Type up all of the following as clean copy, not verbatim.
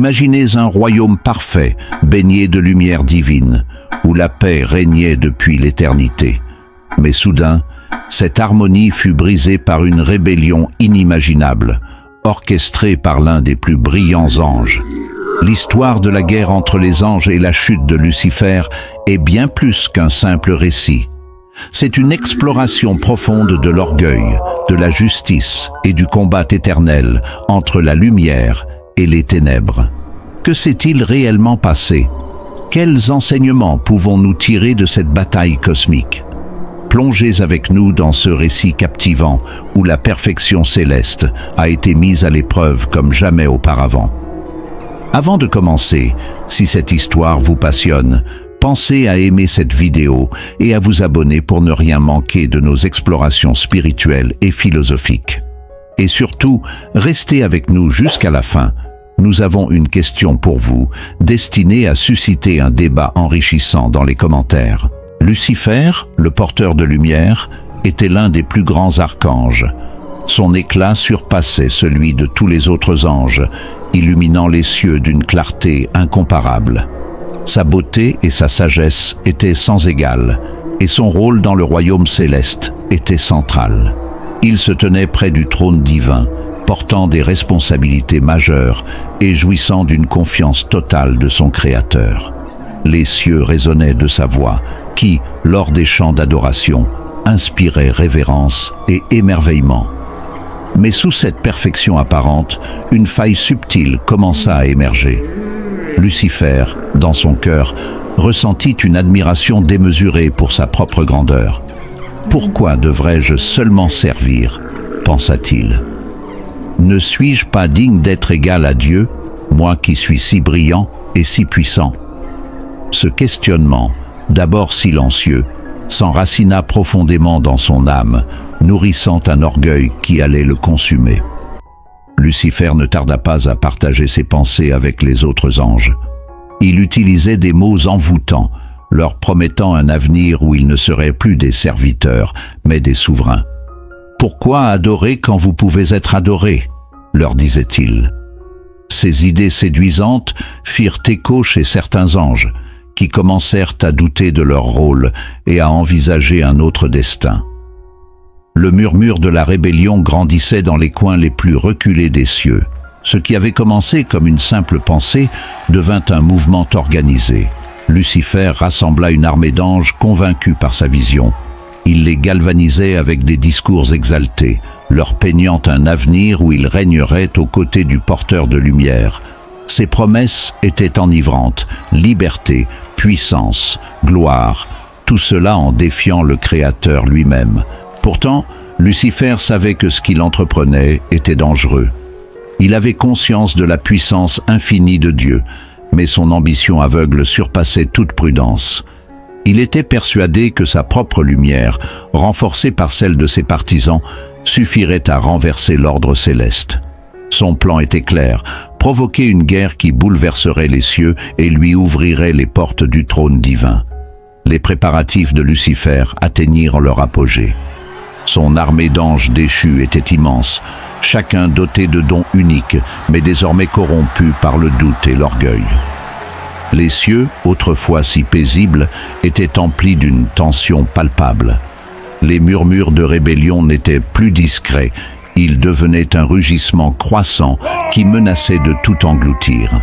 Imaginez un royaume parfait, baigné de lumière divine, où la paix régnait depuis l'éternité. Mais soudain, cette harmonie fut brisée par une rébellion inimaginable, orchestrée par l'un des plus brillants anges. L'histoire de la guerre entre les anges et la chute de Lucifer est bien plus qu'un simple récit. C'est une exploration profonde de l'orgueil, de la justice et du combat éternel entre la lumière et les ténèbres. Que s'est-il réellement passé? Quels enseignements pouvons-nous tirer de cette bataille cosmique? Plongez avec nous dans ce récit captivant où la perfection céleste a été mise à l'épreuve comme jamais auparavant. Avant de commencer, si cette histoire vous passionne, pensez à aimer cette vidéo et à vous abonner pour ne rien manquer de nos explorations spirituelles et philosophiques. Et surtout, restez avec nous jusqu'à la fin. Nous avons une question pour vous, destinée à susciter un débat enrichissant dans les commentaires. Lucifer, le porteur de lumière, était l'un des plus grands archanges. Son éclat surpassait celui de tous les autres anges, illuminant les cieux d'une clarté incomparable. Sa beauté et sa sagesse étaient sans égale, et son rôle dans le royaume céleste était central. Il se tenait près du trône divin, portant des responsabilités majeures et jouissant d'une confiance totale de son Créateur. Les cieux résonnaient de sa voix, qui, lors des chants d'adoration, inspirait révérence et émerveillement. Mais sous cette perfection apparente, une faille subtile commença à émerger. Lucifer, dans son cœur, ressentit une admiration démesurée pour sa propre grandeur. « Pourquoi devrais-je seulement servir ?» pensa-t-il. « Ne suis-je pas digne d'être égal à Dieu, moi qui suis si brillant et si puissant ?» Ce questionnement, d'abord silencieux, s'enracina profondément dans son âme, nourrissant un orgueil qui allait le consumer. Lucifer ne tarda pas à partager ses pensées avec les autres anges. Il utilisait des mots envoûtants, leur promettant un avenir où ils ne seraient plus des serviteurs, mais des souverains. « Pourquoi adorer quand vous pouvez être adorés ?» leur disait-il. Ces idées séduisantes firent écho chez certains anges, qui commencèrent à douter de leur rôle et à envisager un autre destin. Le murmure de la rébellion grandissait dans les coins les plus reculés des cieux. Ce qui avait commencé comme une simple pensée devint un mouvement organisé. Lucifer rassembla une armée d'anges convaincus par sa vision. Il les galvanisait avec des discours exaltés, leur peignant un avenir où ils régneraient aux côtés du porteur de lumière. Ses promesses étaient enivrantes: liberté, puissance, gloire, tout cela en défiant le Créateur lui-même. Pourtant, Lucifer savait que ce qu'il entreprenait était dangereux. Il avait conscience de la puissance infinie de Dieu, mais son ambition aveugle surpassait toute prudence. Il était persuadé que sa propre lumière, renforcée par celle de ses partisans, suffirait à renverser l'ordre céleste. Son plan était clair: provoquer une guerre qui bouleverserait les cieux et lui ouvrirait les portes du trône divin. Les préparatifs de Lucifer atteignirent leur apogée. Son armée d'anges déchus était immense, chacun doté de dons uniques, mais désormais corrompus par le doute et l'orgueil. Les cieux, autrefois si paisibles, étaient emplis d'une tension palpable. Les murmures de rébellion n'étaient plus discrets, ils devenaient un rugissement croissant qui menaçait de tout engloutir.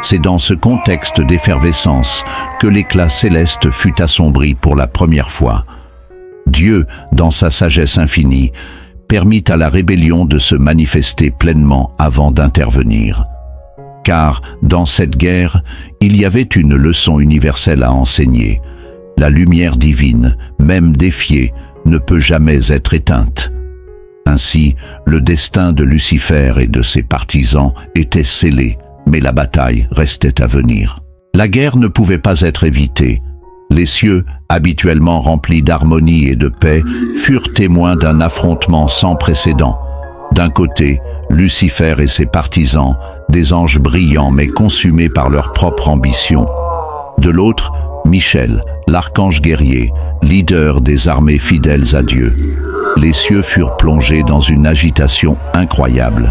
C'est dans ce contexte d'effervescence que l'éclat céleste fut assombri pour la première fois. Dieu, dans sa sagesse infinie, permit à la rébellion de se manifester pleinement avant d'intervenir. Car, dans cette guerre, il y avait une leçon universelle à enseigner. La lumière divine, même défiée, ne peut jamais être éteinte. Ainsi, le destin de Lucifer et de ses partisans était scellé, mais la bataille restait à venir. La guerre ne pouvait pas être évitée. Les cieux, habituellement remplis d'harmonie et de paix, furent témoins d'un affrontement sans précédent. D'un côté, Lucifer et ses partisans, des anges brillants mais consumés par leur propre ambition. De l'autre, Michel, l'archange guerrier, leader des armées fidèles à Dieu. Les cieux furent plongés dans une agitation incroyable.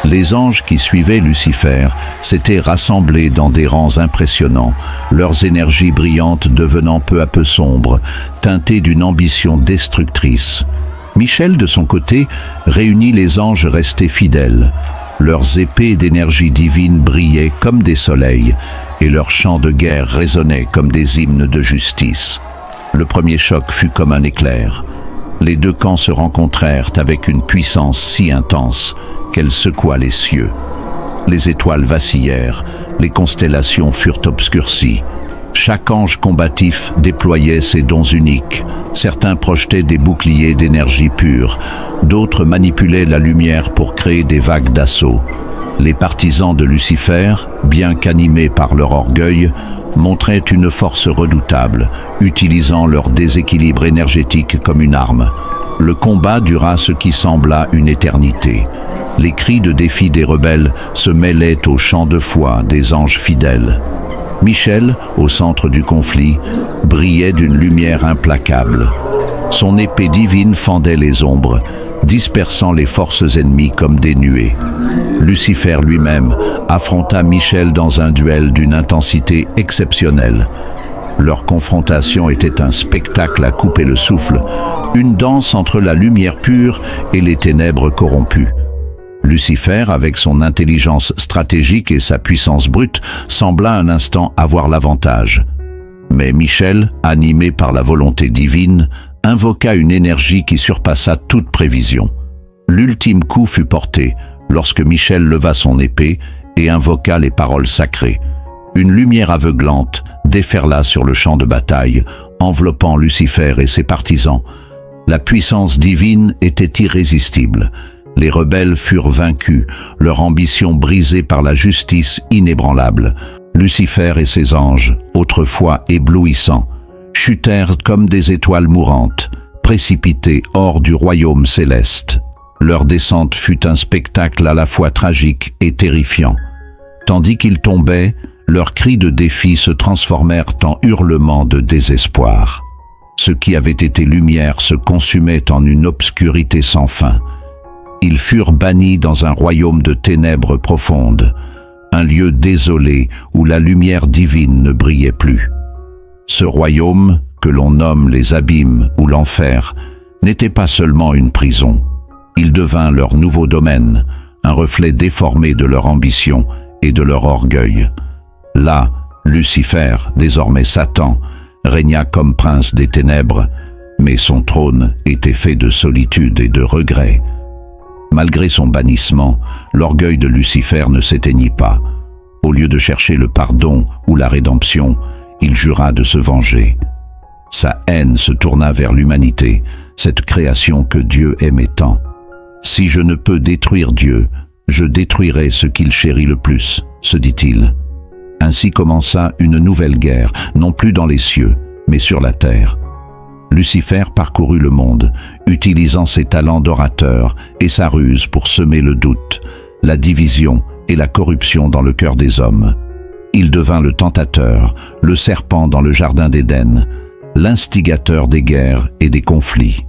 Les anges qui suivaient Lucifer s'étaient rassemblés dans des rangs impressionnants, leurs énergies brillantes devenant peu à peu sombres, teintées d'une ambition destructrice. Michel, de son côté, réunit les anges restés fidèles. Leurs épées d'énergie divine brillaient comme des soleils, et leurs chants de guerre résonnaient comme des hymnes de justice. Le premier choc fut comme un éclair. Les deux camps se rencontrèrent avec une puissance si intense qu'elle secoua les cieux. Les étoiles vacillèrent, les constellations furent obscurcies. Chaque ange combatif déployait ses dons uniques. Certains projetaient des boucliers d'énergie pure, d'autres manipulaient la lumière pour créer des vagues d'assaut. Les partisans de Lucifer, bien qu'animés par leur orgueil, montraient une force redoutable, utilisant leur déséquilibre énergétique comme une arme. Le combat dura ce qui sembla une éternité. Les cris de défi des rebelles se mêlaient aux chants de foi des anges fidèles. Michel, au centre du conflit, brillait d'une lumière implacable. Son épée divine fendait les ombres, dispersant les forces ennemies comme des nuées. Lucifer lui-même affronta Michel dans un duel d'une intensité exceptionnelle. Leur confrontation était un spectacle à couper le souffle, une danse entre la lumière pure et les ténèbres corrompues. Lucifer, avec son intelligence stratégique et sa puissance brute, sembla un instant avoir l'avantage. Mais Michel, animé par la volonté divine, invoqua une énergie qui surpassa toute prévision. L'ultime coup fut porté lorsque Michel leva son épée et invoqua les paroles sacrées. Une lumière aveuglante déferla sur le champ de bataille, enveloppant Lucifer et ses partisans. La puissance divine était irrésistible. Les rebelles furent vaincus, leur ambition brisée par la justice inébranlable. Lucifer et ses anges, autrefois éblouissants, chutèrent comme des étoiles mourantes, précipités hors du royaume céleste. Leur descente fut un spectacle à la fois tragique et terrifiant. Tandis qu'ils tombaient, leurs cris de défi se transformèrent en hurlements de désespoir. Ce qui avait été lumière se consumait en une obscurité sans fin. Ils furent bannis dans un royaume de ténèbres profondes, un lieu désolé où la lumière divine ne brillait plus. Ce royaume, que l'on nomme les abîmes ou l'enfer, n'était pas seulement une prison. Il devint leur nouveau domaine, un reflet déformé de leur ambition et de leur orgueil. Là, Lucifer, désormais Satan, régna comme prince des ténèbres, mais son trône était fait de solitude et de regrets. Malgré son bannissement, l'orgueil de Lucifer ne s'éteignit pas. Au lieu de chercher le pardon ou la rédemption, il jura de se venger. Sa haine se tourna vers l'humanité, cette création que Dieu aimait tant. « Si je ne peux détruire Dieu, je détruirai ce qu'il chérit le plus », se dit-il. Ainsi commença une nouvelle guerre, non plus dans les cieux, mais sur la terre. Lucifer parcourut le monde, utilisant ses talents d'orateur et sa ruse pour semer le doute, la division et la corruption dans le cœur des hommes. Il devint le tentateur, le serpent dans le jardin d'Éden, l'instigateur des guerres et des conflits.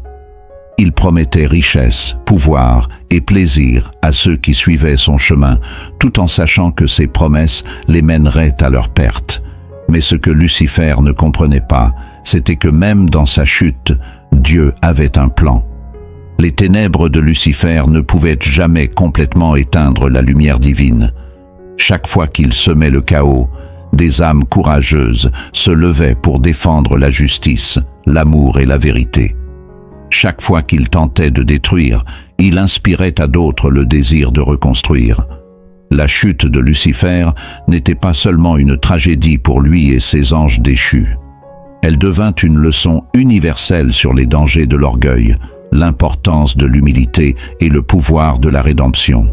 Il promettait richesse, pouvoir et plaisir à ceux qui suivaient son chemin, tout en sachant que ces promesses les mèneraient à leur perte. Mais ce que Lucifer ne comprenait pas, c'était que même dans sa chute, Dieu avait un plan. Les ténèbres de Lucifer ne pouvaient jamais complètement éteindre la lumière divine. Chaque fois qu'il semait le chaos, des âmes courageuses se levaient pour défendre la justice, l'amour et la vérité. Chaque fois qu'il tentait de détruire, il inspirait à d'autres le désir de reconstruire. La chute de Lucifer n'était pas seulement une tragédie pour lui et ses anges déchus. Elle devint une leçon universelle sur les dangers de l'orgueil, l'importance de l'humilité et le pouvoir de la rédemption.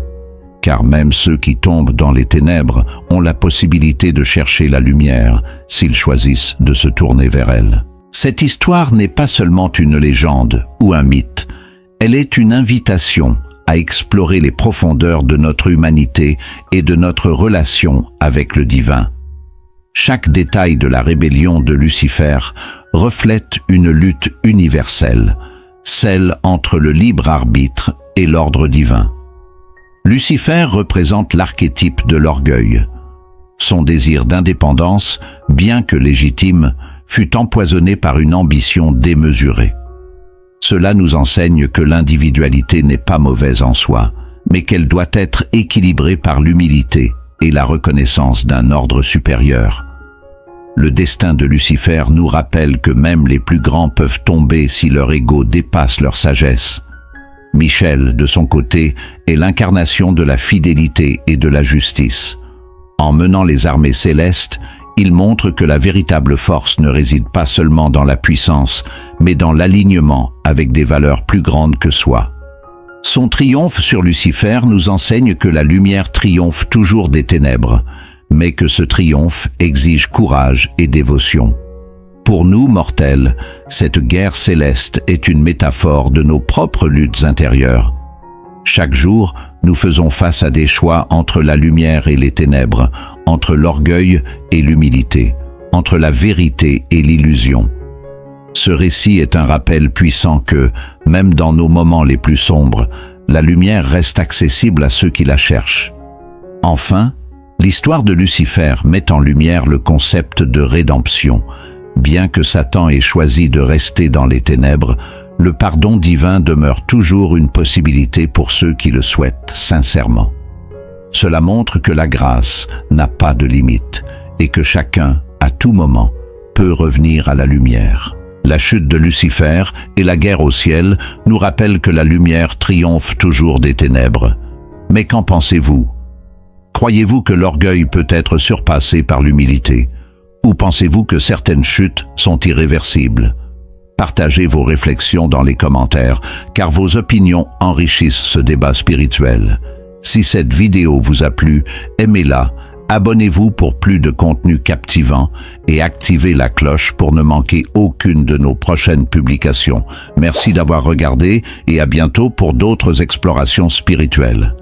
Car même ceux qui tombent dans les ténèbres ont la possibilité de chercher la lumière s'ils choisissent de se tourner vers elle. Cette histoire n'est pas seulement une légende ou un mythe, elle est une invitation à explorer les profondeurs de notre humanité et de notre relation avec le divin. Chaque détail de la rébellion de Lucifer reflète une lutte universelle, celle entre le libre arbitre et l'ordre divin. Lucifer représente l'archétype de l'orgueil. Son désir d'indépendance, bien que légitime, fut empoisonné par une ambition démesurée. Cela nous enseigne que l'individualité n'est pas mauvaise en soi, mais qu'elle doit être équilibrée par l'humilité et la reconnaissance d'un ordre supérieur. Le destin de Lucifer nous rappelle que même les plus grands peuvent tomber si leur ego dépasse leur sagesse. Michel, de son côté, est l'incarnation de la fidélité et de la justice. En menant les armées célestes, il montre que la véritable force ne réside pas seulement dans la puissance, mais dans l'alignement avec des valeurs plus grandes que soi. Son triomphe sur Lucifer nous enseigne que la lumière triomphe toujours des ténèbres, mais que ce triomphe exige courage et dévotion. Pour nous, mortels, cette guerre céleste est une métaphore de nos propres luttes intérieures. Chaque jour, nous faisons face à des choix entre la lumière et les ténèbres, entre l'orgueil et l'humilité, entre la vérité et l'illusion. Ce récit est un rappel puissant que, même dans nos moments les plus sombres, la lumière reste accessible à ceux qui la cherchent. Enfin, l'histoire de Lucifer met en lumière le concept de rédemption. Bien que Satan ait choisi de rester dans les ténèbres, le pardon divin demeure toujours une possibilité pour ceux qui le souhaitent sincèrement. Cela montre que la grâce n'a pas de limite et que chacun, à tout moment, peut revenir à la lumière. La chute de Lucifer et la guerre au ciel nous rappellent que la lumière triomphe toujours des ténèbres. Mais qu'en pensez-vous? Croyez-vous que l'orgueil peut être surpassé par l'humilité? Ou pensez-vous que certaines chutes sont irréversibles? Partagez vos réflexions dans les commentaires, car vos opinions enrichissent ce débat spirituel. Si cette vidéo vous a plu, aimez-la, abonnez-vous pour plus de contenu captivant et activez la cloche pour ne manquer aucune de nos prochaines publications. Merci d'avoir regardé et à bientôt pour d'autres explorations spirituelles.